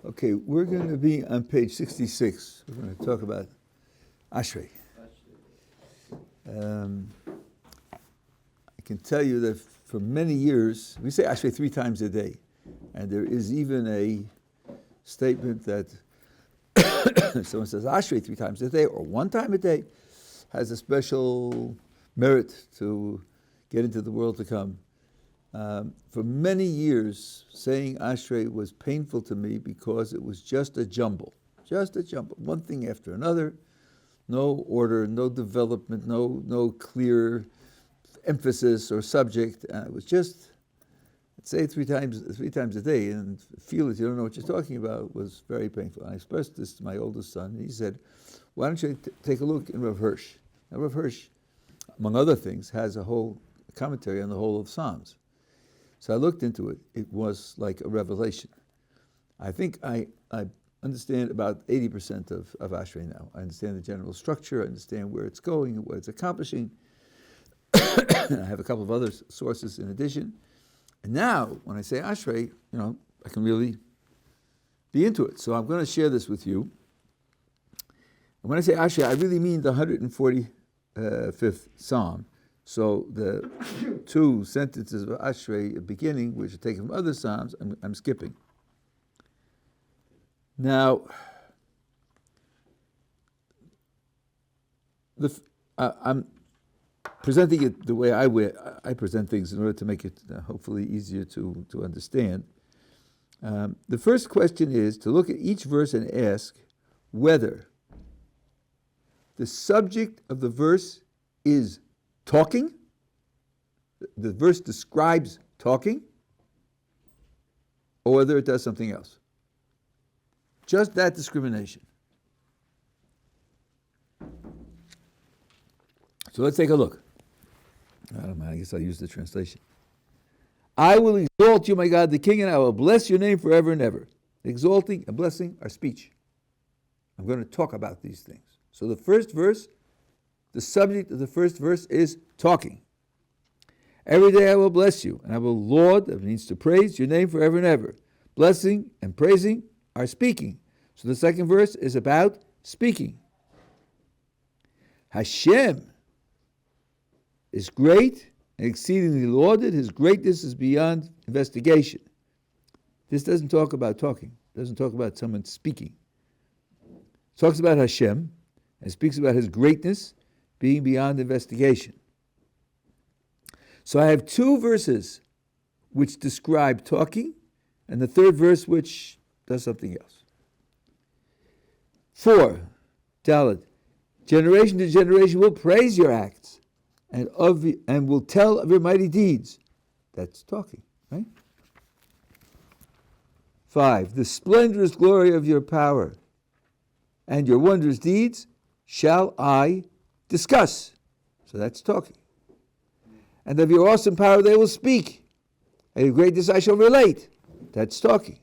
Okay, we're going to be on page 66. We're going to talk about Ashrei. I can tell you that for many years, we say Ashrei 3 times a day. And there is even a statement that someone says Ashrei 3 times a day or 1 time a day has a special merit to get into the world to come. For many years, saying Ashrei was painful to me because it was just a jumble, one thing after another, no order, no development, no clear emphasis or subject. It was just, I'd say 3 times a day, and feel it, you don't know what you're talking about, was very painful. And I expressed this to my oldest son, and he said, why don't you take a look in Rav Hirsch? Now, Rav Hirsch, among other things, has a whole commentary on the whole of Psalms. So I looked into it. It was like a revelation. I think I understand about 80% of Ashrei now. I understand the general structure. I understand where it's going and what it's accomplishing. I have a couple of other sources in addition. And now, when I say Ashrei, I can really be into it. So I'm going to share this with you. And when I say Ashrei, I really mean the 145th Psalm. So the 2 sentences of Ashrei beginning, which are taken from other Psalms, I'm skipping. Now, I'm presenting it the way I present things in order to make it hopefully easier to understand. The first question is to look at each verse and ask whether the subject of the verse is talking, the verse describes talking, or whether it does something else. Just that discrimination. So let's take a look. I don't know, I guess I'll use the translation. I will exalt you, my God, the King, and I will bless your name forever and ever. Exalting and blessing are speech. I'm going to talk about these things. So the first verse, the subject of the first verse is talking. Every day I will bless you, and I will laud, that means to praise, your name forever and ever. Blessing and praising are speaking. So the second verse is about speaking. Hashem is great and exceedingly lauded. His greatness is beyond investigation. This doesn't talk about talking. It doesn't talk about someone speaking. It talks about Hashem and speaks about his greatness being beyond investigation. So I have 2 verses which describe talking, and the third verse which does something else. 4, Dalet, generation to generation will praise your acts and will tell of your mighty deeds. That's talking, right? 5, the splendorous glory of your power and your wondrous deeds shall I discuss. So that's talking. And of your awesome power they will speak, and your greatness I shall relate. That's talking.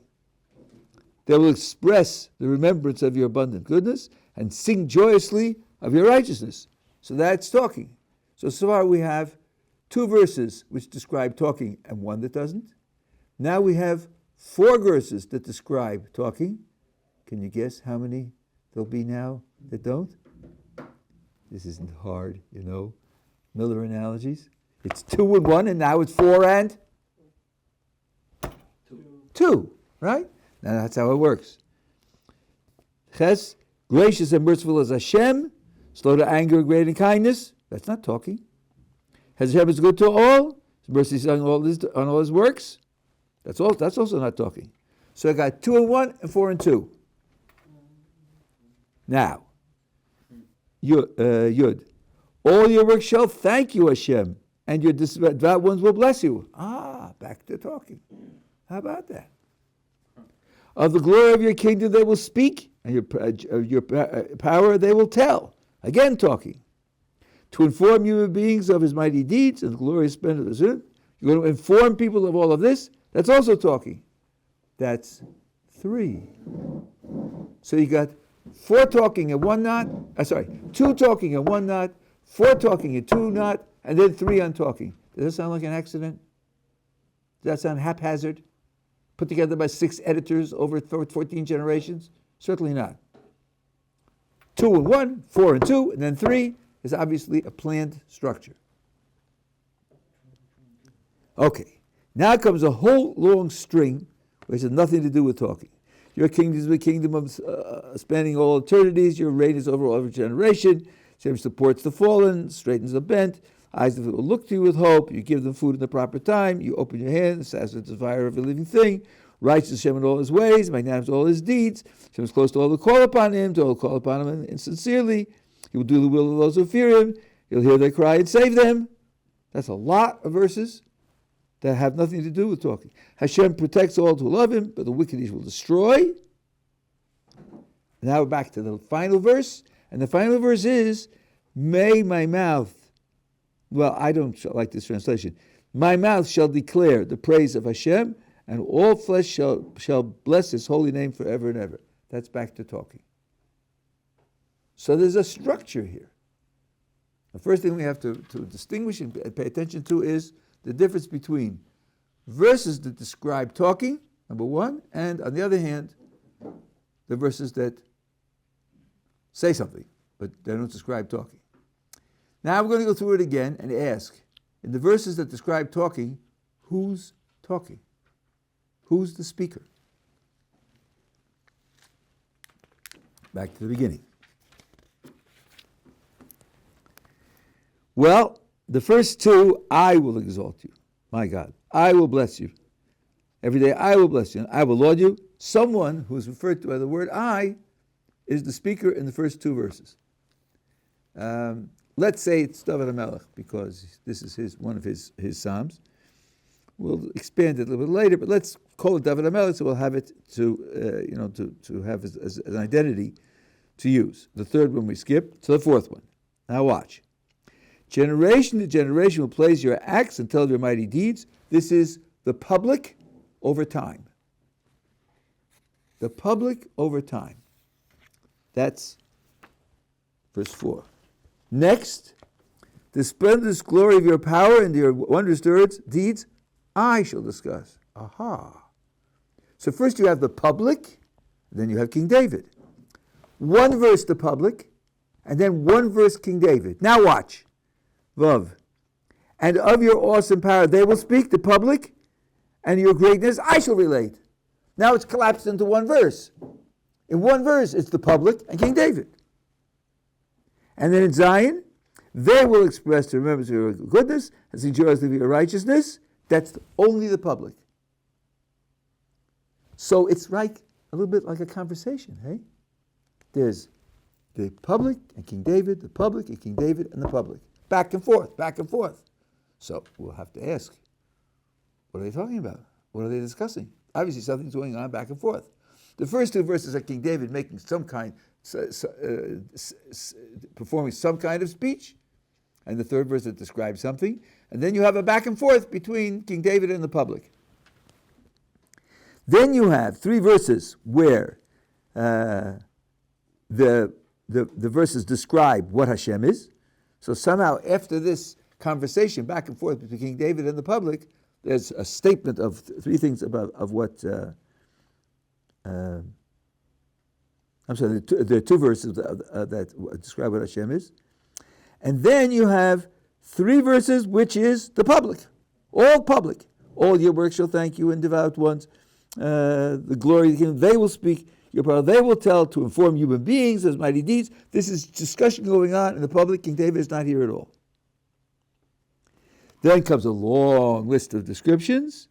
They will express the remembrance of your abundant goodness and sing joyously of your righteousness. So that's talking. So far we have 2 verses which describe talking and 1 that doesn't. Now we have 4 verses that describe talking. Can you guess how many there'll be now that don't? This isn't hard, Miller analogies. It's 2 and 1, and now it's 4 and 2, right? Now that's how it works. Ches, gracious and merciful as Hashem, slow to anger, great in kindness. That's not talking. Hashem is good to all. His mercy is on all his works. That's also not talking. So I got 2 and 1 and 4 and 2. Now, Yud. All your works shall thank you, Hashem, and your devout ones will bless you. Back to talking. How about that? Of the glory of your kingdom they will speak, and your power they will tell. Again, talking. To inform human beings of his mighty deeds and the glorious splendor of his You're going to inform people of all of this. That's also talking. That's 3. So you got 4 talking and 1 not. 2 talking and 1 not. 4 talking and 2 not. And then 3 untalking. Does that sound like an accident? Does that sound haphazard? put together by 6 editors over 14 generations? Certainly not. 2 and 1, 4 and 2, and then 3 is obviously a planned structure. Okay, now comes a whole long string which has nothing to do with talking. Your kingdom is the kingdom of spanning all eternities. Your reign is over every generation. Hashem supports the fallen, straightens the bent. Eyes of the will look to you with hope. You give them food in the proper time. You open your hand, satisfy the desire of a living thing. Righteous Hashem in all his ways, magnanimous in all his deeds. Hashem is close to all who call upon him, to all who call upon him and sincerely. He will do the will of those who fear him. He'll hear their cry and save them. That's a lot of verses that have nothing to do with talking. Hashem protects all who love him, but the wicked he will destroy. Now we're back to the final verse. And the final verse is, may my mouth, well, I don't like this translation. My mouth shall declare the praise of Hashem, and all flesh shall bless his holy name forever and ever. That's back to talking. So there's a structure here. The first thing we have to distinguish and pay attention to is the difference between verses that describe talking, number one, and on the other hand, the verses that say something, but they don't describe talking. Now we're going to go through it again and ask, in the verses that describe talking, who's talking? Who's the speaker? Back to the beginning. Well, the first two, I will exalt you, my God. I will bless you. Every day I will bless you, and I will laud you. Someone who is referred to by the word I is the speaker in the first 2 verses. Let's say it's Dovid HaMelech, because this is one of his psalms. We'll expand it a little bit later, but let's call it Dovid HaMelech, so we'll have it to have as an identity to use. The third one we skip to the fourth one. Now watch. Generation to generation will praise your acts and tell of your mighty deeds. This is the public over time. The public over time. That's verse 4. Next, the splendorous glory of your power and your wondrous deeds, I shall discuss. Aha. So first you have the public, then you have King David. 1 verse the public, and then 1 verse King David. Now watch. Vav. And of your awesome power they will speak, the public, and your greatness I shall relate. Now it's collapsed into 1 verse. In 1 verse, it's the public and King David. And then in Zion, they will express the remembrance of your goodness and sing joyously of your righteousness. That's only the public. So it's like a little bit like a conversation, hey? There's the public and King David, the public and King David and the public. Back and forth, back and forth. So we'll have to ask, what are they talking about? What are they discussing? Obviously something's going on back and forth. The first 2 verses are King David making some kind, performing some kind of speech, and the 3rd verse that describes something, and then you have a back and forth between King David and the public. Then you have 3 verses where the verses describe what Hashem is. So somehow after this conversation back and forth between King David and the public, there's a statement of 3 things of what. I'm sorry, there are 2 verses that describe what Hashem is. And then you have 3 verses, which is the public. All public. All your works shall thank you, and devout ones. The glory of the kingdom, they will speak. Your power, they will tell to inform human beings as mighty deeds. This is discussion going on in the public. King David is not here at all. Then comes a long list of descriptions.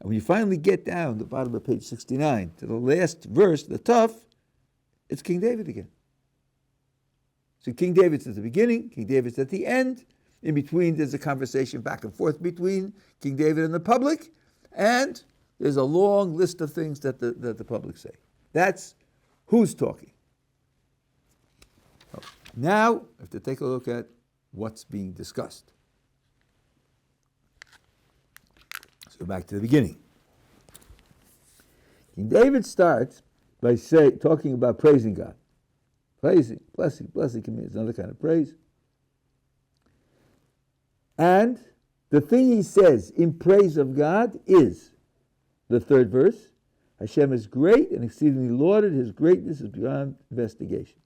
And when you finally get down the bottom of page 69 to the last verse, the tough, it's King David again. So King David's at the beginning, King David's at the end. In between, there's a conversation back and forth between King David and the public. And there's a long list of things that the public say. That's who's talking. Now, we have to take a look at what's being discussed. Let's go back to the beginning. King David starts by talking about praising God. Praising, blessing can mean it's another kind of praise. And the thing he says in praise of God is, the third verse, Hashem is great and exceedingly lauded. His greatness is beyond investigation.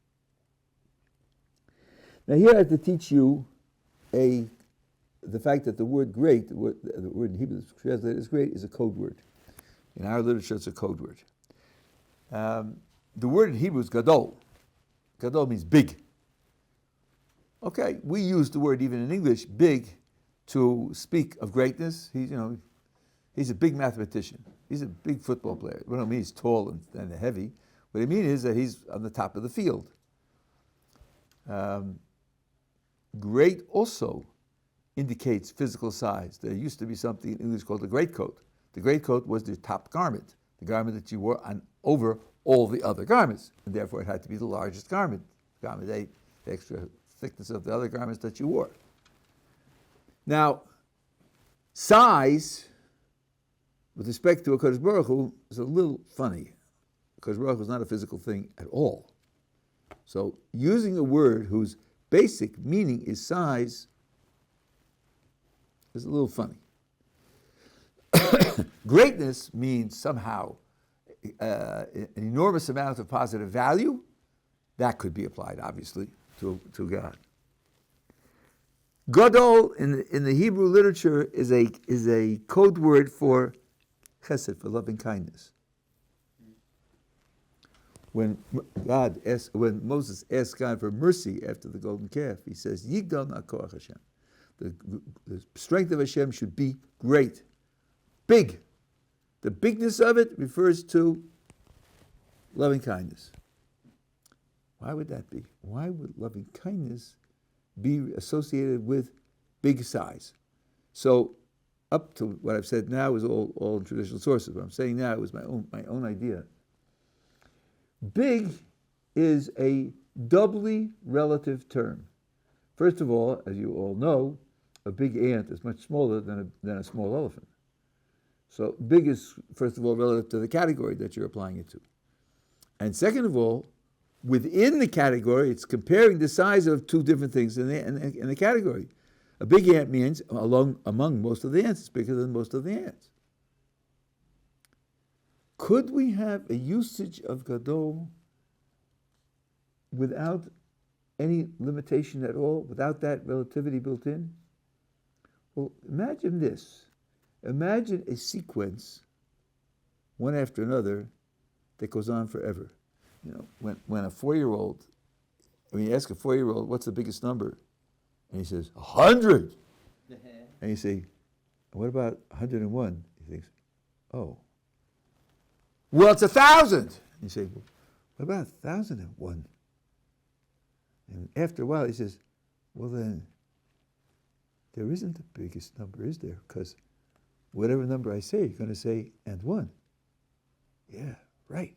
Now here I have to teach you the fact that the word great, the word in Hebrew translated as great, is a code word. In our literature, it's a code word. The word in Hebrew is gadol. Gadol means big. Okay, we use the word even in English, big, to speak of greatness. He's a big mathematician. He's a big football player. What I mean, he's tall and heavy. What I mean is that he's on the top of the field. Great also indicates physical size. There used to be something in English called the greatcoat. The greatcoat was the top garment, the garment that you wore over all the other garments, and therefore it had to be the largest garment. The extra thickness of the other garments that you wore. Now, size, with respect to HaKadosh Baruch Hu, is a little funny. HaKadosh Baruch Hu is not a physical thing at all. So using a word whose basic meaning is size is a little funny. Greatness means somehow an enormous amount of positive value. That could be applied, obviously, to God. Gadol in the Hebrew literature is a code word for chesed, for loving kindness. When Moses asked God for mercy after the golden calf, he says, Yigdal na'koach Hashem. The strength of Hashem should be great, big. The bigness of it refers to loving kindness. Why would that be? Why would loving kindness be associated with big size? So, up to what I've said now is all in traditional sources. What I'm saying now is my own idea. Big is a doubly relative term. First of all, as you all know, a big ant is much smaller than a small elephant. So big is, first of all, relative to the category that you're applying it to. And second of all, within the category, it's comparing the size of two different things in the category. A big ant means, among most of the ants, it's bigger than most of the ants. Could we have a usage of gadol without any limitation at all, without that relativity built in? Well, imagine this. Imagine a sequence, one after another, that goes on forever. When a 4-year-old, when you ask a 4-year-old, what's the biggest number? And he says, 100. And you say, what about 101? He thinks, oh. Well, it's 1,000. And you say, well, what about 1,001? And after a while, he says, well then, there isn't the biggest number, is there? Because whatever number I say, you're going to say, and 1. Yeah, right.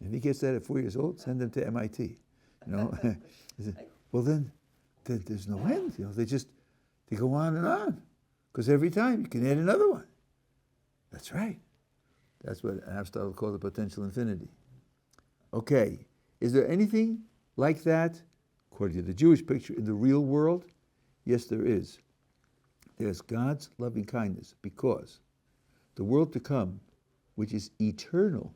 And he gets that at 4 years old, send him to MIT. Well then there's no end. They go on and on. Because every time you can add another one. That's right. That's what Aristotle called the potential infinity. Okay, is there anything like that, according to the Jewish picture, in the real world? Yes, there is. There's God's loving kindness, because the world to come, which is eternal,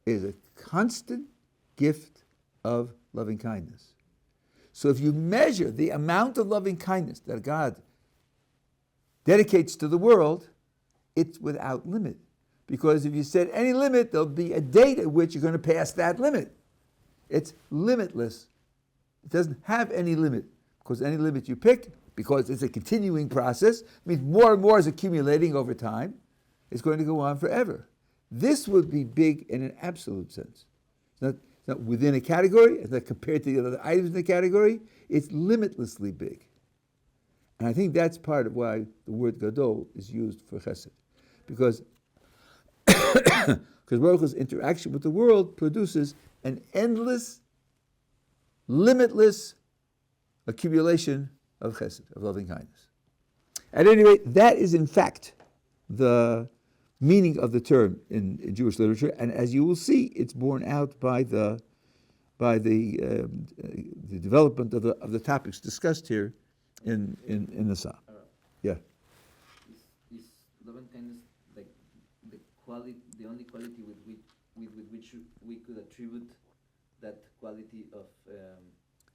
is a constant gift of loving kindness. So if you measure the amount of loving kindness that God dedicates to the world, it's without limit. Because if you set any limit, there'll be a date at which you're going to pass that limit. It's limitless. It doesn't have any limit, because any limit you pick, because it's a continuing process, means more and more is accumulating over time. It's going to go on forever. This would be big in an absolute sense. It's not within a category, it's not compared to the other items in the category. It's limitlessly big. And I think that's part of why the word gadol is used for chesed. Because Baruch Hu's interaction with the world produces an endless, limitless accumulation of chesed, of loving kindness. At any rate, that is in fact the meaning of the term in Jewish literature, and as you will see, it's borne out by the development of the topics discussed here in the Psalm. Yeah. Is loving kindness like the quality, the only quality with which we could attribute that quality of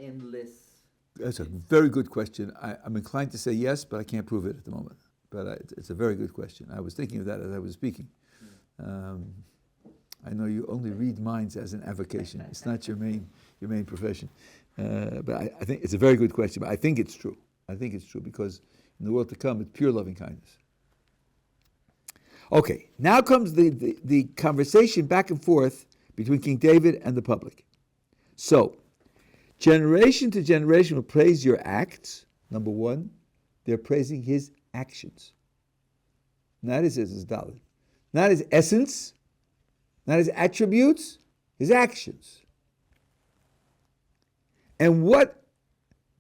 endless. That's a very good question. I'm inclined to say yes, but I can't prove it at the moment. But it's a very good question. I was thinking of that as I was speaking. I know you only read minds as an avocation. It's not your main profession. But I think it's a very good question. But I think it's true. I think it's true because in the world to come, it's pure loving kindness. Okay, now comes the conversation back and forth between King David and the public. So, generation to generation will praise your acts. Number one, they're praising his actions. Not his Dalit. Not his essence, not his attributes, his actions. And what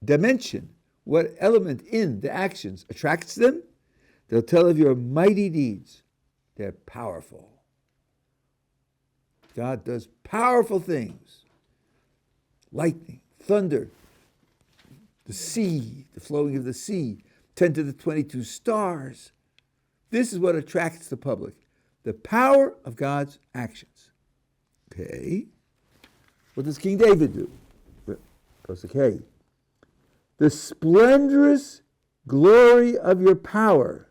dimension, what element in the actions attracts them? They'll tell of your mighty deeds. They're powerful. God does powerful things. Lightning, thunder, the sea, the flowing of the sea, 10 to the 22 stars. This is what attracts the public. The power of God's actions. Okay. What does King David do? Okay. The splendorous glory of your power.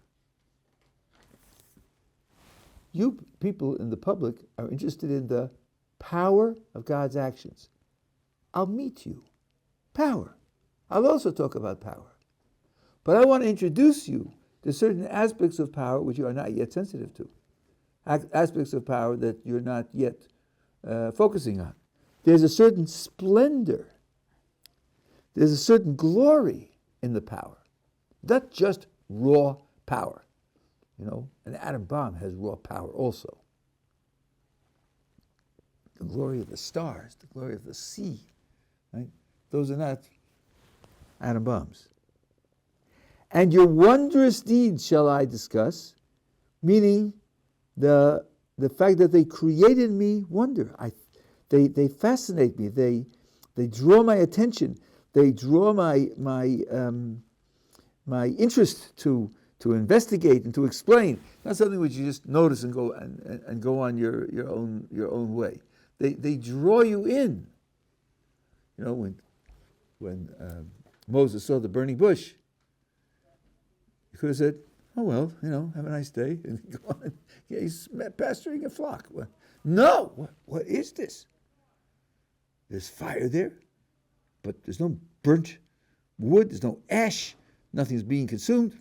You people in the public are interested in the power of God's actions. I'll meet you. Power. I'll also talk about power. But I want to introduce you to certain aspects of power which you are not yet sensitive to. Aspects of power that you're not yet focusing on. There's a certain splendor. There's a certain glory in the power. Not just raw power. You know, an atom bomb has raw power also. The glory of the stars, the glory of the sea, right? Those are not atom bombs. And your wondrous deeds shall I discuss, meaning the fact that they created me wonder. They fascinate me. They draw my attention. They draw my interest to investigate and to explain. Not something which you just notice and go on your own way. They draw you in. You know, when Moses saw the burning bush, he could have said, "Oh well, you know, have a nice day," and go on. Yeah, he's pasturing a flock. Well, no, what is this? There's fire there, but there's no burnt wood. There's no ash. Nothing's being consumed.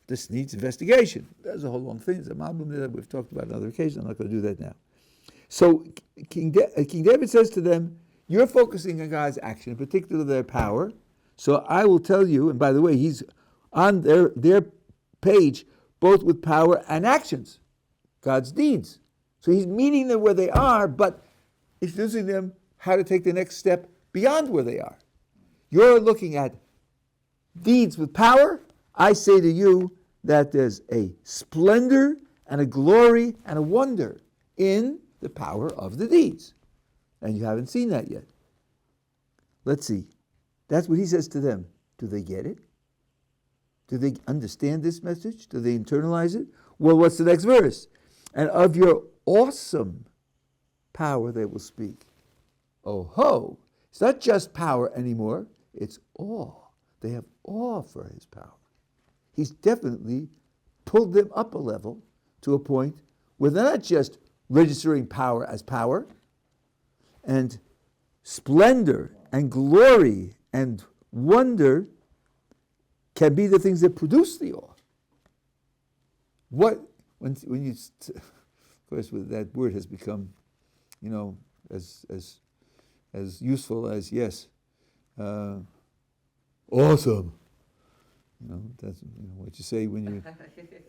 This needs investigation. That's a whole long thing. It's a problem that we've talked about on other occasions. I'm not going to do that now. So King David says to them, you're focusing on God's action, in particular their power. So I will tell you, and by the way, he's on their page, both with power and actions, God's deeds. So he's meeting them where they are, but introducing them how to take the next step beyond where they are. You're looking at deeds with power. I say to you that there's a splendor and a glory and a wonder in the power of the deeds. And you haven't seen that yet. Let's see. That's what he says to them. Do they get it? Do they understand this message? Do they internalize it? Well, what's the next verse? And of your awesome power they will speak. Oh ho! It's not just power anymore. It's awe. They have awe for his power. He's definitely pulled them up a level to a point where they're not just registering power as power, and splendor and glory and wonder can be the things that produce the awe. When you, of course, that word has become, you know, as useful as awesome. You know, that's what you say when you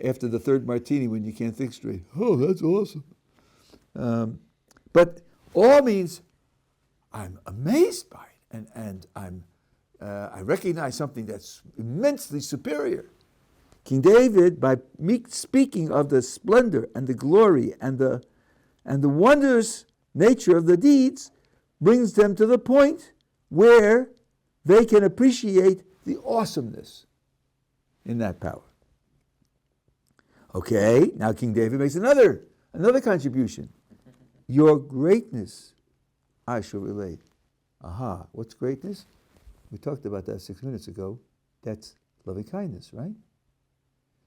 after the third martini when you can't think straight. Oh, that's awesome. But awe means I'm amazed by it, and I recognize something that's immensely superior. King David, by speaking of the splendor and the glory and the wondrous nature of the deeds, brings them to the point where they can appreciate the awesomeness in that power. Okay, now King David makes another contribution. Your greatness I shall relate. Aha, what's greatness? We talked about that 6 minutes ago. That's loving kindness, right?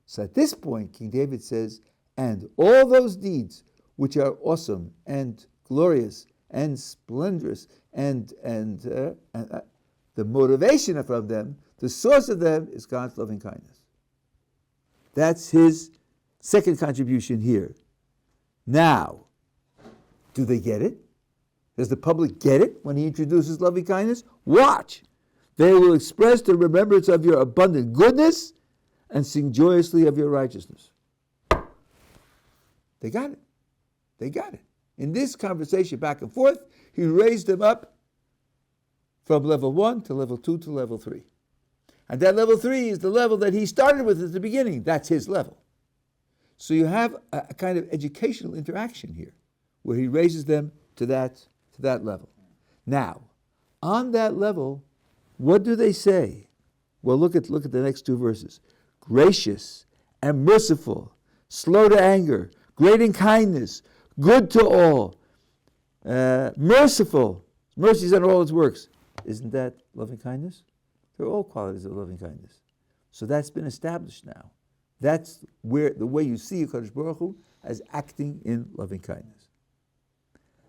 So at this point, King David says, and all those deeds which are awesome and glorious and splendorous and the motivation from them, the source of them is God's loving kindness. That's his second contribution here. Now, do they get it? Does the public get it when he introduces loving kindness? Watch. They will express the remembrance of your abundant goodness and sing joyously of your righteousness. They got it. They got it. In this conversation back and forth, he raised them up from level 1 to level 2 to level 3. And that level 3 is the level that he started with at the beginning. That's his level. So you have a kind of educational interaction here, where he raises them to that level. Now, on that level, what do they say? Well, look at the next 2 verses. Gracious and merciful, slow to anger, great in kindness, good to all, merciful, mercies on all its works. Isn't that loving kindness? They're all qualities of loving kindness. So that's been established now. That's where the way you see HaKadosh Baruch Hu as acting in loving kindness.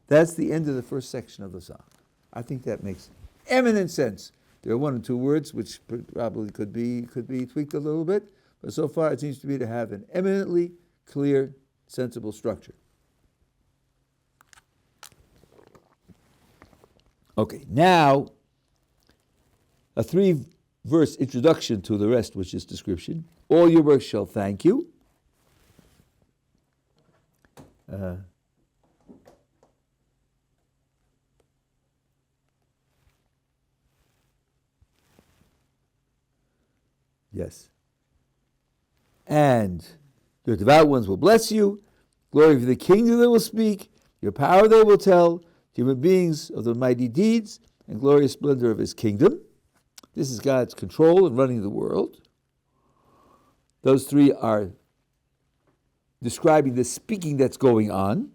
That's the end of the first section of the song. I think that makes eminent sense. There are 1 or 2 words which probably could be tweaked a little bit, but so far it seems to me to have an eminently clear, sensible structure. Okay, now a 3-verse introduction to the rest, which is description. All your works shall thank you. Yes. And your devout ones will bless you. Glory for the kingdom they will speak. Your power they will tell. Human beings of the mighty deeds and glorious splendor of his kingdom. This is God's control and running the world. Those 3 are describing the speaking that's going on.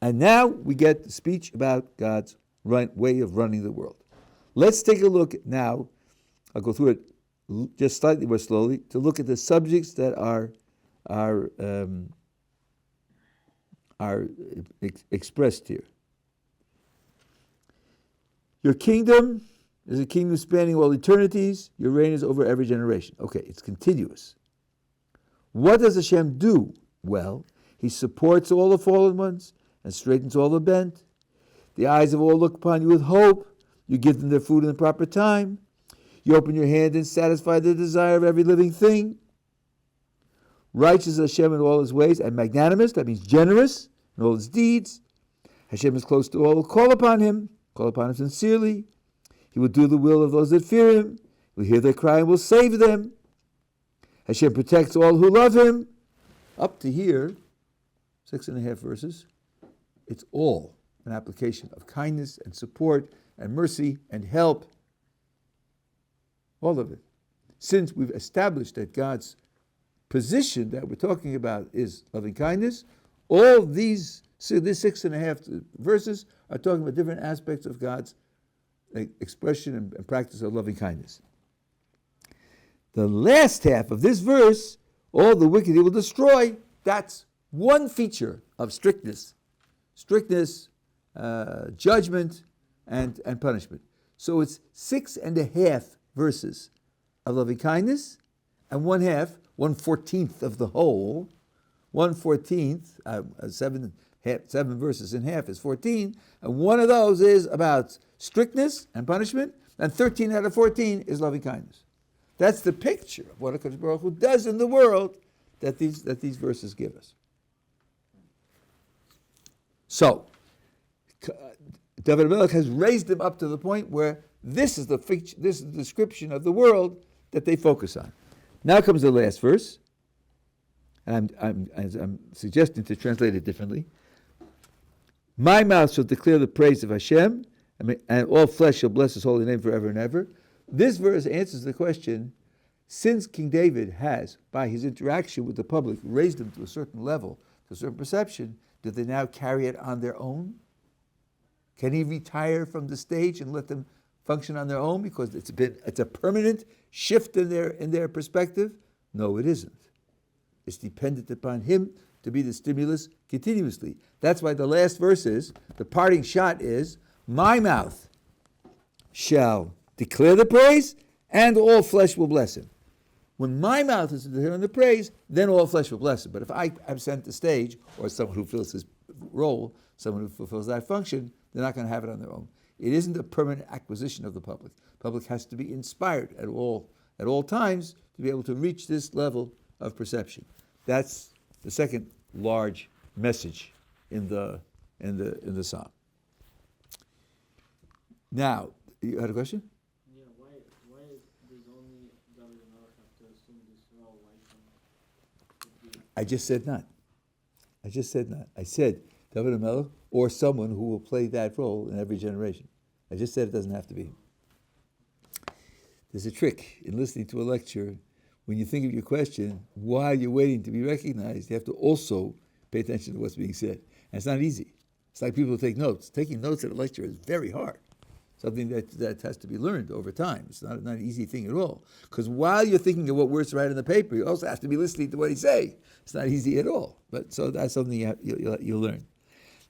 And now we get the speech about God's way of running the world. Let's take a look now. I'll go through it just slightly more slowly to look at the subjects that are expressed here. Your kingdom is a kingdom spanning all eternities. Your reign is over every generation. Okay, it's continuous. What does Hashem do? Well, he supports all the fallen ones and straightens all the bent. The eyes of all look upon you with hope. You give them their food in the proper time. You open your hand and satisfy the desire of every living thing. Righteous is Hashem in all his ways and magnanimous, that means generous in all his deeds. Hashem is close to all who call upon him sincerely. He will do the will of those that fear him. He will hear their cry and will save them. Hashem protects all who love him. Up to here, 6.5 verses, it's all an application of kindness and support and mercy and help. All of it. Since we've established that God's position that we're talking about is loving kindness, all these 6.5 verses are talking about different aspects of God's expression and practice of loving kindness. The last half of this verse, all the wicked he will destroy, that's one feature of strictness. Strictness, judgment, and punishment. So it's 6.5 verses of loving kindness, and 1/14 of the whole, 1/14, 7 verses in half is 14, and one of those is about strictness and punishment, and 13 out of 14 is loving kindness. That's the picture of what HaKadosh Baruch Hu does in the world that these verses give us. So, Dovid HaMelech has raised them up to the point where this is the description of the world that they focus on. Now comes the last verse, and I'm suggesting to translate it differently. My mouth shall declare the praise of Hashem, and all flesh shall bless his holy name forever and ever. This verse answers the question, since King David has, by his interaction with the public, raised them to a certain level, to a certain perception, do they now carry it on their own? Can he retire from the stage and let them function on their own because it's a permanent shift in their perspective? No, it isn't. It's dependent upon him to be the stimulus continuously. That's why the last verse is, the parting shot is, my mouth shall declare the praise, and all flesh will bless him. When my mouth is declaring the praise, then all flesh will bless him. But if I absent the stage, or someone who fills his role, someone who fulfills that function, they're not going to have it on their own. It isn't a permanent acquisition of the public. The public has to be inspired at all times to be able to reach this level of perception. That's the second large message in the psalm. Now, you had a question? Yeah, why does only David and Melech have to assume this role? I just said not. I said David and Melech, or someone who will play that role in every generation. I just said it doesn't have to be. There's a trick in listening to a lecture. When you think of your question, while you're waiting to be recognized, you have to also pay attention to what's being said. And it's not easy. It's like people who take notes. Taking notes at a lecture is very hard. Something that has to be learned over time. It's not an easy thing at all. Because while you're thinking of what words to write on the paper, you also have to be listening to what he's saying. It's not easy at all. But so that's something you'll learn.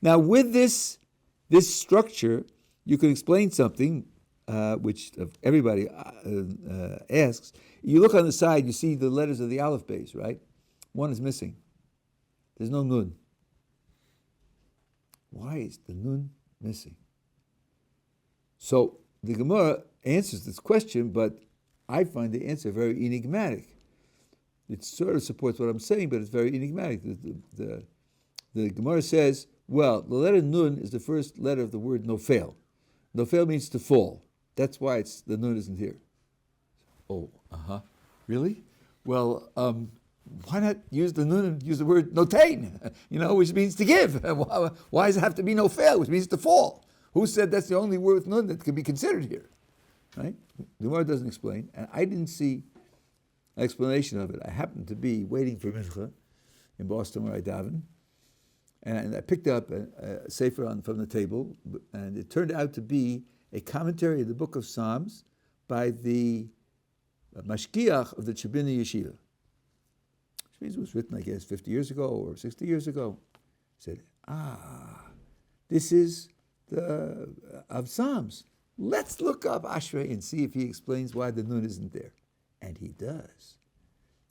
Now, with this structure, you can explain something which everybody asks. You look on the side, you see the letters of the Aleph base, right? One is missing. There's no Nun. Why is the Nun missing? So the Gemara answers this question, but I find the answer very enigmatic. It sort of supports what I'm saying, but it's very enigmatic. The Gemara says, well, the letter Nun is the first letter of the word Nofel. Nofel means to fall. That's why the Nun isn't here. Oh, really? Well, why not use the Nun and use the word Notain, which means to give? Why does it have to be Nofel, which means to fall? Who said that's the only word with Nun that can be considered here? Right? The Gemara doesn't explain, and I didn't see an explanation of it. I happened to be waiting for Mincha in Boston where I daven, and I picked up a sefer from the table, and it turned out to be a commentary of the book of Psalms by the mashgiach of the Chibina Yeshiva, which means it was written, I guess, 50 years ago or 60 years ago. He said, this is of Psalms. Let's look up Ashrei and see if he explains why the Nun isn't there. And he does.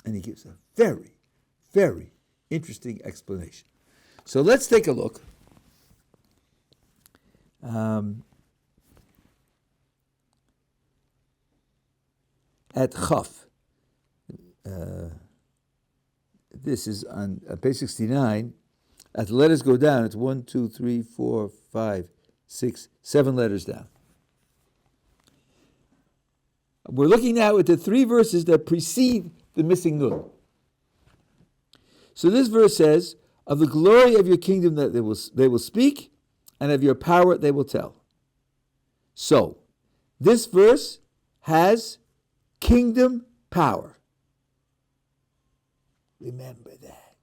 And he gives a very, very interesting explanation. So let's take a look. At Chaf. This is on page 69. As the letters go down, it's 1, 2, 3, 4, 5, 6, 7 letters down. We're looking now at the 3 verses that precede the missing Nun. So this verse says, of the glory of your kingdom that they will speak, and of your power they will tell. So, this verse has kingdom power. Remember that.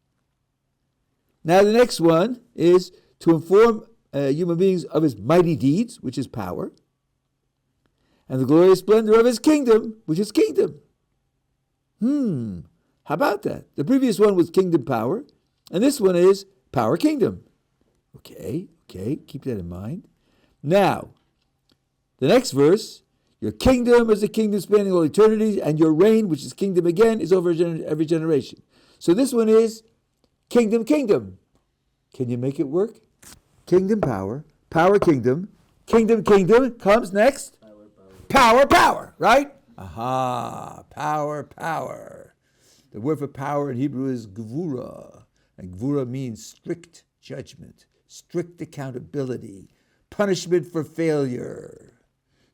Now the next one is to inform human beings of his mighty deeds, which is power, and the glorious splendor of his kingdom, which is kingdom. How about that? The previous one was kingdom power, and this one is power kingdom. Okay, keep that in mind. Now, the next verse, your kingdom is a kingdom spanning all eternity, and your reign, which is kingdom again, is over every generation. So this one is kingdom. Can you make it work? Kingdom power, power kingdom comes next. Power, right? Power. The word for power in Hebrew is gvura, and gvura means strict judgment, strict accountability, punishment for failure.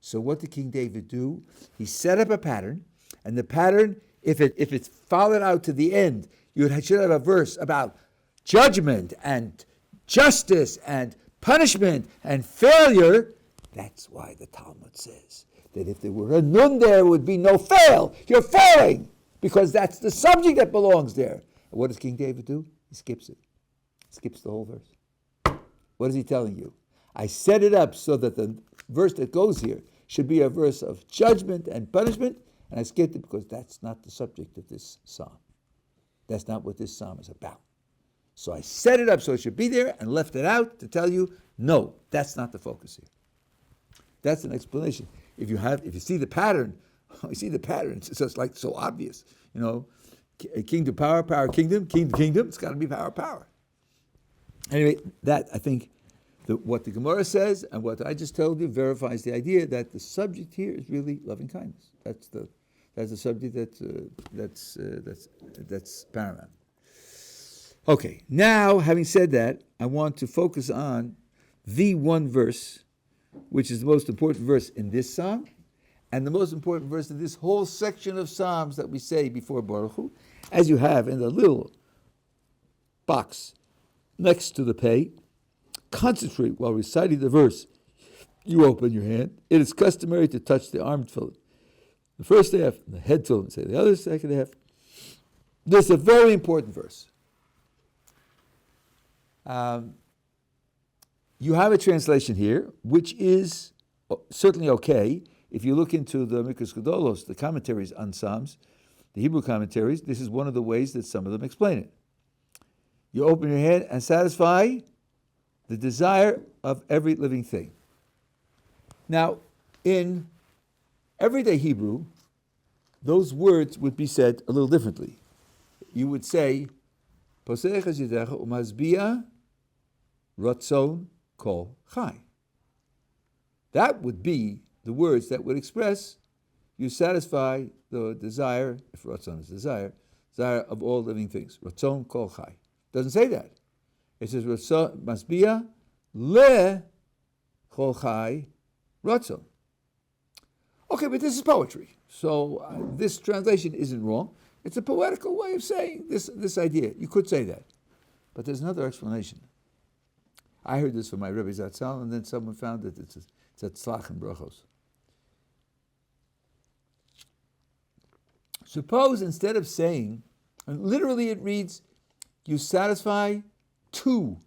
So what did King David do? He set up a pattern, and the pattern, if it's followed out to the end, you should have a verse about judgment and justice and punishment and failure. That's why the Talmud says that if there were a nun there, it would be no fail. You're failing, because that's the subject that belongs there. And what does King David do? He skips it. Skips the whole verse. What is he telling you? I set it up so that the verse that goes here should be a verse of judgment and punishment, and I skipped it because that's not the subject of this psalm. That's not what this psalm is about. So I set it up so it should be there and left it out to tell you, no, that's not the focus here. That's an explanation. If you see the pattern, it's just like so obvious. Kingdom, power, power, kingdom, kingdom, it's got to be power, power. Anyway, that, I think, what the Gemara says and what I just told you verifies the idea that the subject here is really loving kindness. That's the subject that's paramount. Okay, now having said that, I want to focus on the one verse, which is the most important verse in this psalm, and the most important verse in this whole section of psalms that we say before Baruch Hu, as you have in the little box next to the pay. Concentrate while reciting the verse. You open your hand. It is customary to touch the arm tefillin. The first half, the head tefillin, say the other second half. This is a very important verse. You have a translation here, which is certainly okay. If you look into the Mikras Gedolos, the commentaries on Psalms, the Hebrew commentaries, this is one of the ways that some of them explain it. You open your hand and satisfy the desire of every living thing. Now, in everyday Hebrew, those words would be said a little differently. You would say, Posech Yidecha umazbia ratzon kol chai. That would be the words that would express you satisfy the desire, if ratzon is desire of all living things. Ratzon kol chai. Doesn't say that. It says ratzon masbia le kol chai ratzon. Okay, but this is poetry. So this translation isn't wrong. It's a poetical way of saying this idea. You could say that. But there's another explanation. I heard this from my Rabbi Zatzal, and then someone found that it's at Tzlach and Brachos. Suppose instead of saying, and literally it reads, you satisfy to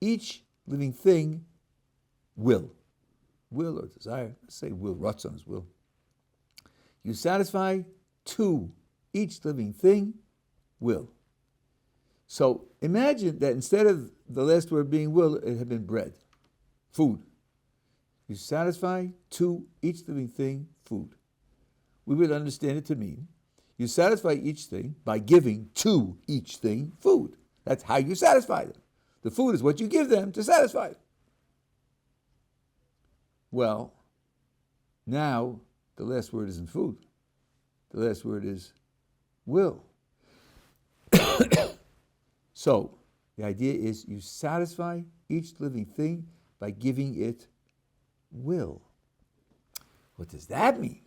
each living thing will. Will or desire. Let's say will. Ratzon is will. You satisfy to each living thing will. So imagine that instead of the last word being will, it had been bread, food. You satisfy to each living thing food. We would understand it to mean you satisfy each thing by giving to each thing food. That's how you satisfy them. The food is what you give them to satisfy them. Well, now the last word isn't food. The last word is will. So, the idea is you satisfy each living thing by giving it will. What does that mean?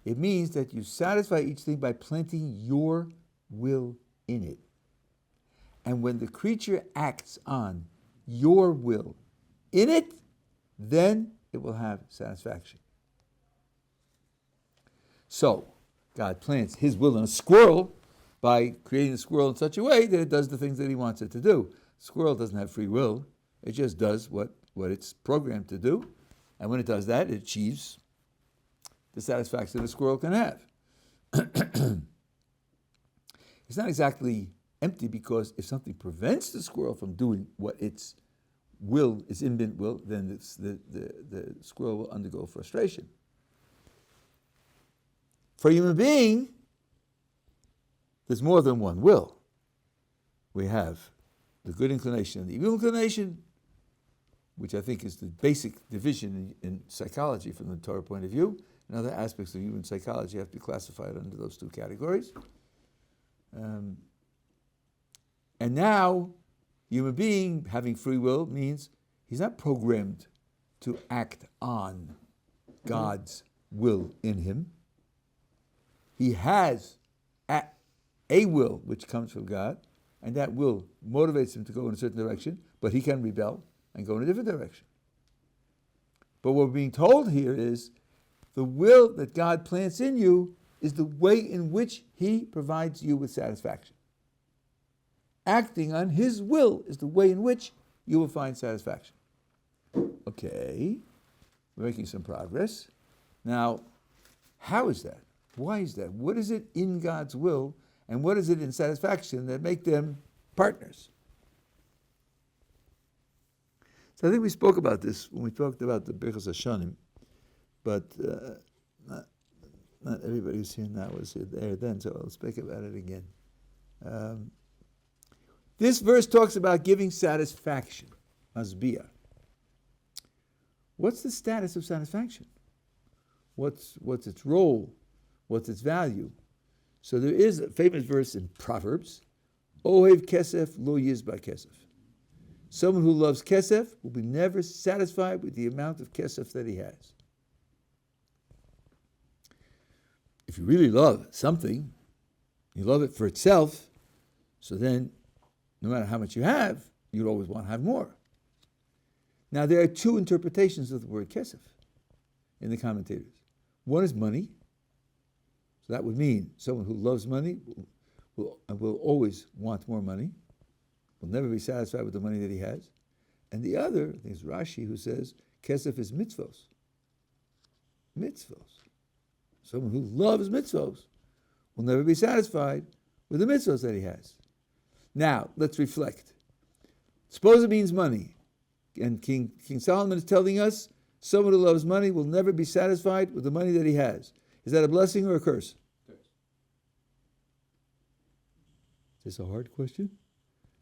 It means that you satisfy each thing by planting your will in it. And when the creature acts on your will in it, then it will have satisfaction. So, God plants his will in a squirrel by creating the squirrel in such a way that it does the things that he wants it to do. The squirrel doesn't have free will. It just does what it's programmed to do. And when it does that, it achieves the satisfaction the squirrel can have. It's not exactly empty, because if something prevents the squirrel from doing what its will, its inbent will, then the squirrel will undergo frustration. For a human being, there's more than one will. We have the good inclination and the evil inclination, which I think is the basic division in psychology from the Torah point of view. And other aspects of human psychology have to be classified under those two categories. And now, human being having free will means he's not programmed to act on God's will in him. He has a will which comes from God, and that will motivates him to go in a certain direction, but he can rebel and go in a different direction. But what we're being told here is, The will that God plants in you is the way in which He provides you with satisfaction. Acting on His will is the way in which you will find satisfaction. Okay, we're making some progress. Now, how is that? Why is that? What is it in God's will and what is it in satisfaction that make them partners? So I think we spoke about this when we talked about the Birchas Hashanim, but not everybody who's here now was there then, so I'll speak about it again. This verse talks about giving satisfaction, masbia. What's the status of satisfaction? What's its role? What's its value? So there is a famous verse in Proverbs, Ohev kesef lo yizba kesef. Someone who loves kesef will be never satisfied with the amount of kesef that he has. If you really love something, you love it for itself, so then no matter how much you have, you'd always want to have more. Now there are two interpretations of the word kesef in the commentators. One is money. So that would mean someone who loves money will always want more money, will never be satisfied with the money that he has. And the other, I think it's Rashi, who says kesef is mitzvos. Mitzvos. Someone who loves mitzvos will never be satisfied with the mitzvos that he has. Now, let's reflect. Suppose it means money. And King Solomon is telling us someone who loves money will never be satisfied with the money that he has. Is that a blessing or a curse? Curse. Is this a hard question?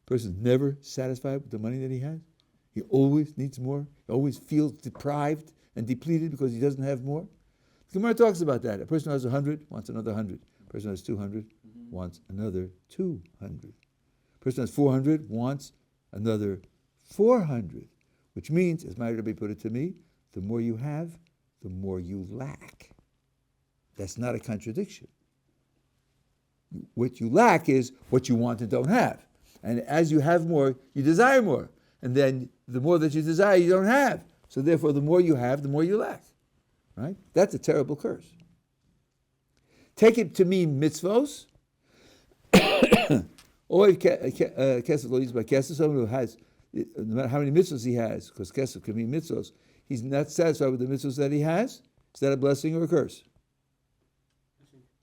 A person's never satisfied with the money that he has. He always needs more. He always feels deprived and depleted because he doesn't have more. The Gemara talks about that. A person who has 100 wants another 100. A person who has 200 wants another 200. A person who has 400 wants another 400. Which means, as my Rabbi put it to me, the more you have, the more you lack. That's not a contradiction. What you lack is what you want and don't have. And as you have more, you desire more. And then the more that you desire, you don't have. So therefore, the more you have, the more you lack. Right? That's a terrible curse. Take it to mean mitzvos. Or kesef lo yizba kesef, someone who has, no matter how many mitzvos he has, because kesef can mean mitzvos, he's not satisfied with the mitzvos that he has. Is that a blessing or a curse?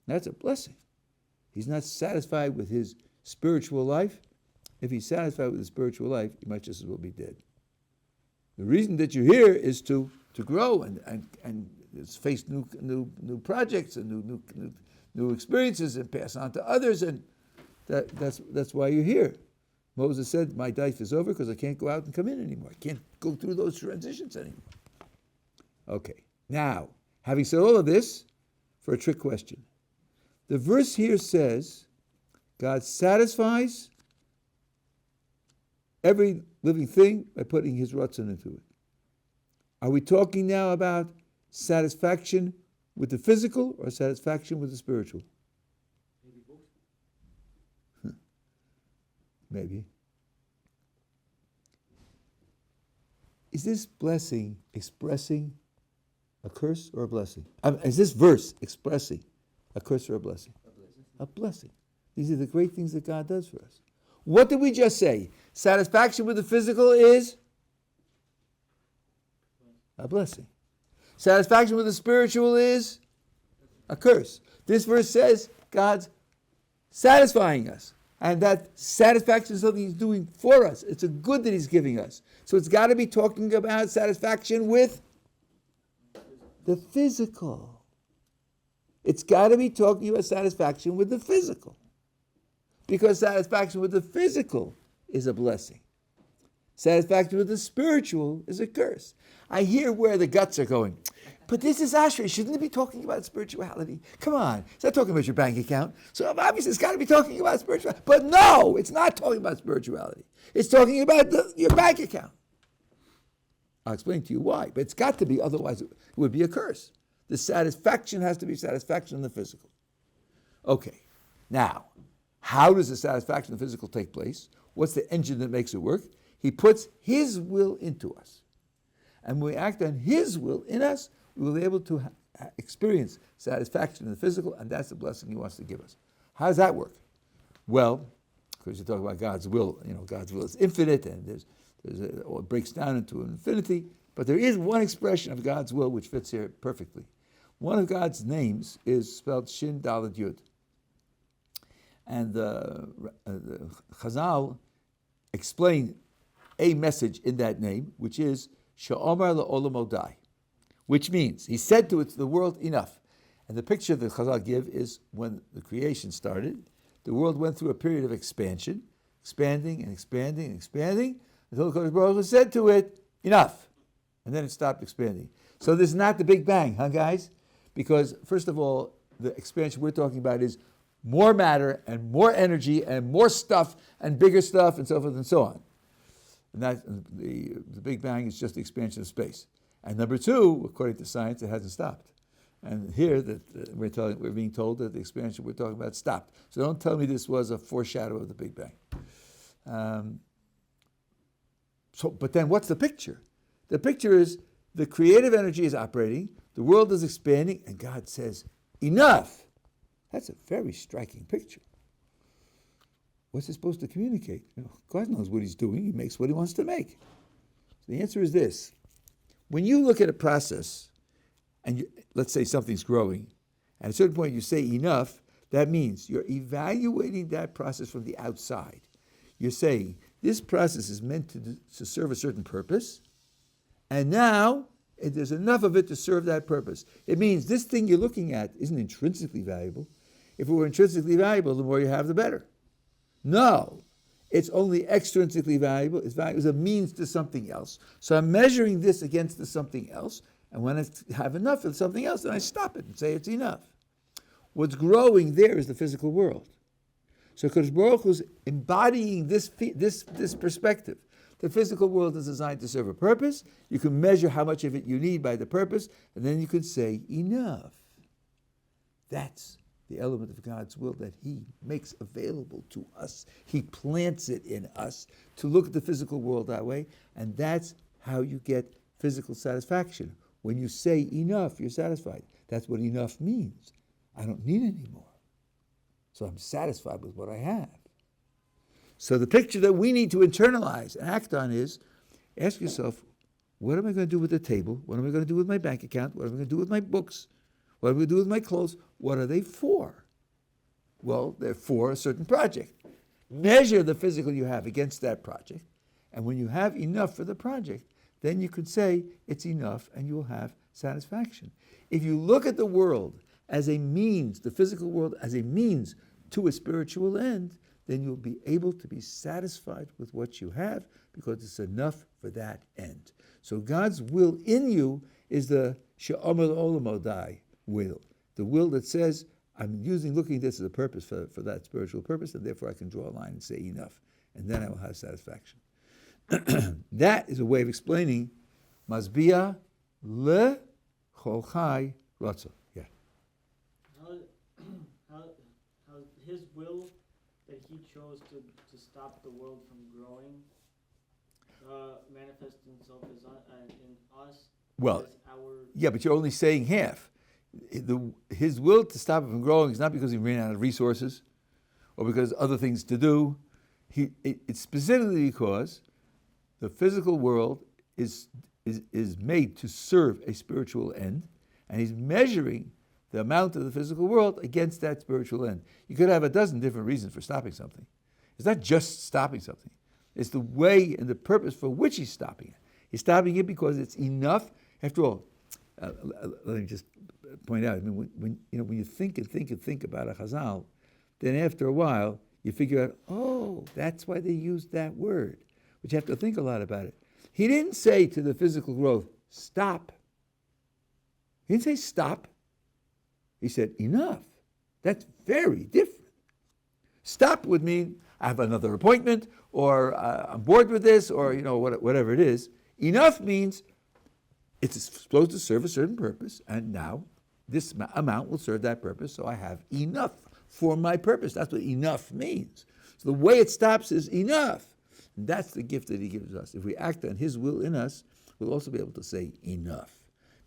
That's a blessing. He's not satisfied with his spiritual life. If he's satisfied with his spiritual life, he might just as well be dead. The reason that you're here is to grow and face new projects and new experiences and pass on to others, and that's why you're here. Moses said, "My life is over because I can't go out and come in anymore. I can't go through those transitions anymore." Okay, now having said all of this, for a trick question. The verse here says, God satisfies every living thing by putting His ratzon into it. Are we talking now about satisfaction with the physical or satisfaction with the spiritual? Maybe both. Maybe. Is this blessing expressing a curse or a blessing? Is this verse expressing a curse or a blessing? A blessing. A blessing. These are the great things that God does for us. What did we just say? Satisfaction with the physical is a blessing. Satisfaction with the spiritual is a curse. This verse says God's satisfying us. And that satisfaction is something He's doing for us. It's a good that He's giving us. So it's got to be talking about satisfaction with the physical. It's got to be talking about satisfaction with the physical. Because satisfaction with the physical is a blessing. Satisfaction with the spiritual is a curse. I hear where the guts are going. But this is Ashrei. Shouldn't it be talking about spirituality? Come on. It's not talking about your bank account. So obviously it's got to be talking about spirituality. But no, it's not talking about spirituality. It's talking about your bank account. I'll explain to you why. But it's got to be, otherwise it would be a curse. The satisfaction has to be satisfaction in the physical. Okay. Now, how does the satisfaction in the physical take place? What's the engine that makes it work? He puts His will into us. And when we act on His will in us, we will be able to experience satisfaction in the physical, and that's the blessing he wants to give us. How does that work? Well, because you talk about God's will, God's will is infinite, and it breaks down into infinity, but there is one expression of God's will which fits here perfectly. One of God's names is spelled Shin Daled Yud. And the Chazal explain a message in that name, which is She'omar La'olam Odai, which means he said to the world, enough. And the picture that Chazal give is when the creation started, the world went through a period of expansion, expanding and expanding and expanding, until the Kodesh Baruch Hu said to it, enough. And then it stopped expanding. So this is not the Big Bang, huh, guys? Because, first of all, the expansion we're talking about is more matter and more energy and more stuff and bigger stuff and so forth and so on. And that the Big Bang is just the expansion of space. And number two, according to science, it hasn't stopped. And here that we're being told that the expansion we're talking about stopped. So don't tell me this was a foreshadow of the Big Bang. But then what's the picture? The picture is the creative energy is operating, the world is expanding, and God says, enough. That's a very striking picture. What's it supposed to communicate? God knows what he's doing. He makes what he wants to make. So the answer is this. When you look at a process, and let's say something's growing, and at a certain point you say enough, that means you're evaluating that process from the outside. You're saying, this process is meant to serve a certain purpose, and now there's enough of it to serve that purpose. It means this thing you're looking at isn't intrinsically valuable. If it were intrinsically valuable, the more you have, the better. No, it's only extrinsically valuable. It's valuable as a means to something else. So I'm measuring this against the something else, and when I have enough of something else, then I stop it and say it's enough. What's growing there is the physical world. So Kodesh Baruch Hu is embodying this perspective. The physical world is designed to serve a purpose. You can measure how much of it you need by the purpose, and then you can say, enough. That's the element of God's will that he makes available to us. He plants it in us to look at the physical world that way, and that's how you get physical satisfaction. When you say enough, you're satisfied. That's what enough means. I don't need any more. So I'm satisfied with what I have. So the picture that we need to internalize and act on is, ask yourself, what am I going to do with the table? What am I going to do with my bank account? What am I going to do with my books? What am I going to do with my clothes? What are they for? Well, they're for a certain project. Measure the physical you have against that project, and when you have enough for the project, then you can say it's enough and you will have satisfaction. If you look at the world as a means, the physical world as a means to a spiritual end, then you'll be able to be satisfied with what you have because it's enough for that end. So God's will in you is the She'omar La'olam Odai will. The will that says, I'm looking at this as a purpose for that spiritual purpose, and therefore I can draw a line and say enough. And then I will have satisfaction. That is a way of explaining Mazbia le Chol Chai Ratzo. Yeah. How his will that he chose to stop the world from growing manifests himself as in us. Well, as our yeah, but you're only saying half. His will to stop it from growing is not because he ran out of resources or because other things to do. It's specifically because the physical world is made to serve a spiritual end, and he's measuring the amount of the physical world against that spiritual end. You could have a dozen different reasons for stopping something. It's not just stopping something. It's the way and the purpose for which he's stopping it. He's stopping it because it's enough. After all, let me just point out, I mean, when you think about a chazal, then after a while, you figure out, oh, that's why they used that word. But you have to think a lot about it. He didn't say to the physical growth, stop. He didn't say stop. He said, enough. That's very different. Stop would mean I have another appointment, or I'm bored with this, or whatever it is. Enough means it's supposed to serve a certain purpose, and now this amount will serve that purpose, so I have enough for my purpose. That's what enough means. So the way it stops is enough. And that's the gift that he gives us. If we act on his will in us, we'll also be able to say enough.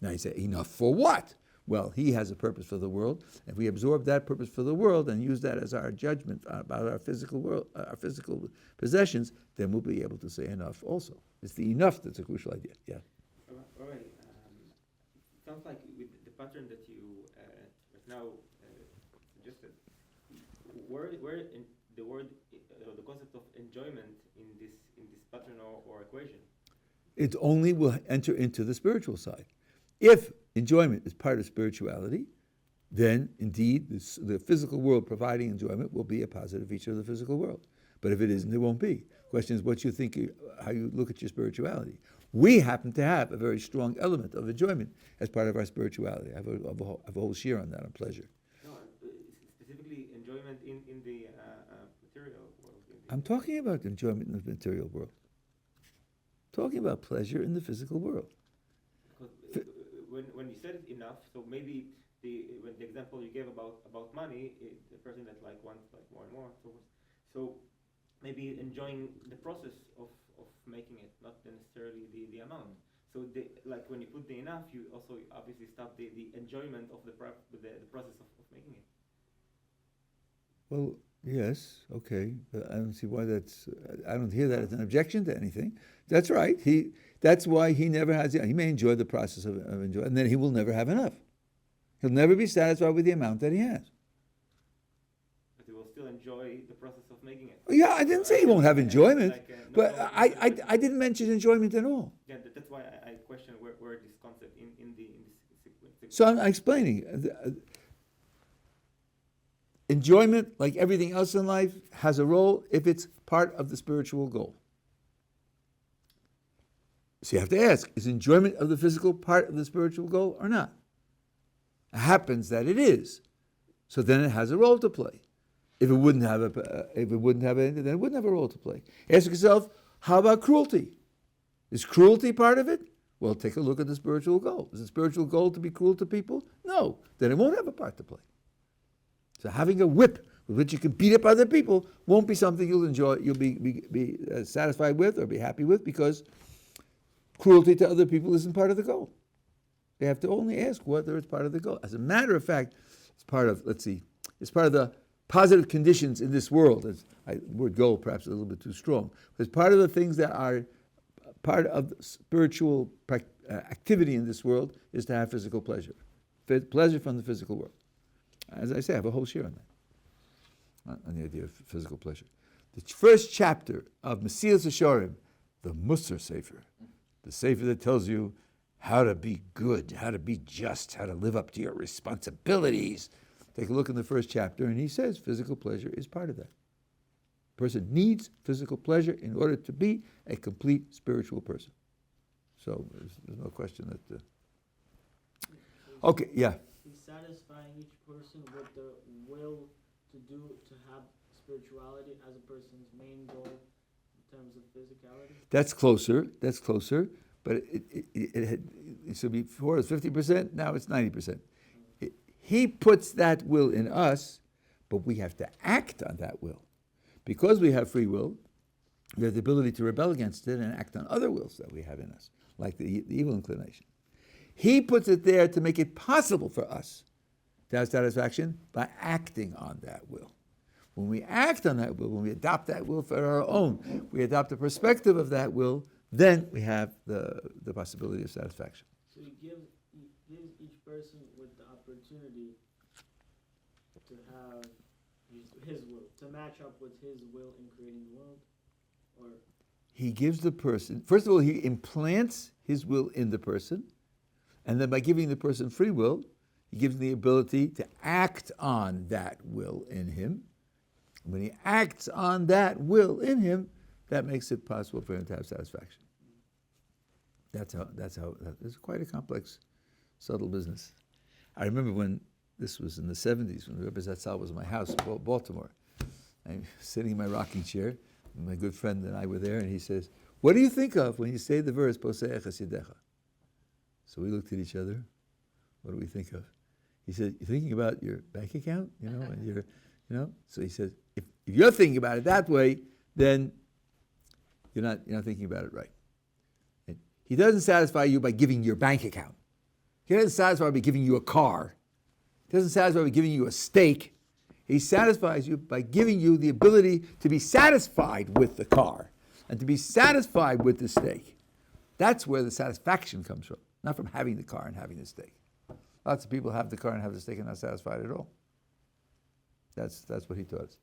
Now you say, enough for what? Well, he has a purpose for the world. If we absorb that purpose for the world and use that as our judgment about our physical world, our physical possessions, then we'll be able to say enough also. It's the enough that's a crucial idea. Yeah. All right. Sounds like with the pattern that you right now suggested, where in the word, the concept of enjoyment in this pattern or equation? It only will enter into the spiritual side. If enjoyment is part of spirituality, then indeed the physical world providing enjoyment will be a positive feature of the physical world. But if it isn't, it won't be. The question is what you think, how you look at your spirituality. We happen to have a very strong element of enjoyment as part of our spirituality. I have a whole share on that, on pleasure. No, specifically enjoyment in the material world. I'm talking about enjoyment in the material world. Talking about pleasure in the physical world. Because when you said it enough, so maybe the example you gave about money, the person that wants more and more, so maybe enjoying the process of making it, not necessarily the amount. So when you put the enough, you also obviously stop the enjoyment of the process of making it. Well, yes, okay, but I don't see why I don't hear that as an objection to anything. That's right. That's why he never has. He may enjoy the process of enjoying, and then he will never have enough. He'll never be satisfied with the amount that he has. But he will still enjoy the process of making it. Yeah, I didn't say he won't have enjoyment, but I didn't mention enjoyment at all. Yeah, that's why I question where this concept in this sequence. So I'm explaining. Enjoyment, like everything else in life, has a role if it's part of the spiritual goal. So you have to ask, is enjoyment of the physical part of the spiritual goal or not? It happens that it is. So then it has a role to play. If it wouldn't have anything, then it wouldn't have a role to play. Ask yourself, how about cruelty? Is cruelty part of it? Well, take a look at the spiritual goal. Is the spiritual goal to be cruel to people? No. Then it won't have a part to play. So having a whip with which you can beat up other people won't be something you'll enjoy, you'll be satisfied with or be happy with, because cruelty to other people isn't part of the goal. They have to only ask whether it's part of the goal. As a matter of fact, it's part of the positive conditions in this world. The word goal perhaps a little bit too strong. It's part of the things that are part of spiritual activity in this world is to have physical pleasure. Pleasure from the physical world. As I say, I have a whole share on that, on the idea of physical pleasure. The first chapter of Mesilas Yesharim, the Musar Sefer, the Sefer that tells you how to be good, how to be just, how to live up to your responsibilities. Take a look in the first chapter, and he says physical pleasure is part of that. A person needs physical pleasure in order to be a complete spiritual person. So there's no question that... Okay, yeah. He's satisfying each person with the will to have spirituality as a person's main goal in terms of physicality. That's closer, but it so before it was 50%, now it's 90%. He puts that will in us, but we have to act on that will. Because we have free will, we have the ability to rebel against it and act on other wills that we have in us, like the evil inclination. He puts it there to make it possible for us to have satisfaction by acting on that will. When we act on that will, when we adopt that will for our own, we adopt the perspective of that will, then we have the possibility of satisfaction. So he gives each person with the opportunity to have his will, to match up with his will in creating the world? Or He gives the person, first of all, he implants his will in the person, and then by giving the person free will, he gives him the ability to act on that will in him. When he acts on that will in him, that makes it possible for him to have satisfaction. That's how, it's quite a complex, subtle business. I remember when, this was in the 70s, when Rabbi Zatzal was in my house in Baltimore. I'm sitting in my rocking chair, and my good friend and I were there, and he says, "What do you think of when you say the verse, Poseach Hasidecha?" So we looked at each other. What do we think of? He said, "You're thinking about your bank account, and So he said, if you're thinking about it that way, then you're not thinking about it right. And he doesn't satisfy you by giving your bank account. He doesn't satisfy by giving you a car. He doesn't satisfy by giving you a steak. He satisfies you by giving you the ability to be satisfied with the car and to be satisfied with the steak. That's where the satisfaction comes from, not from having the car and having the steak. Lots of people have the car and have the steak and not satisfied at all. That's what he taught us.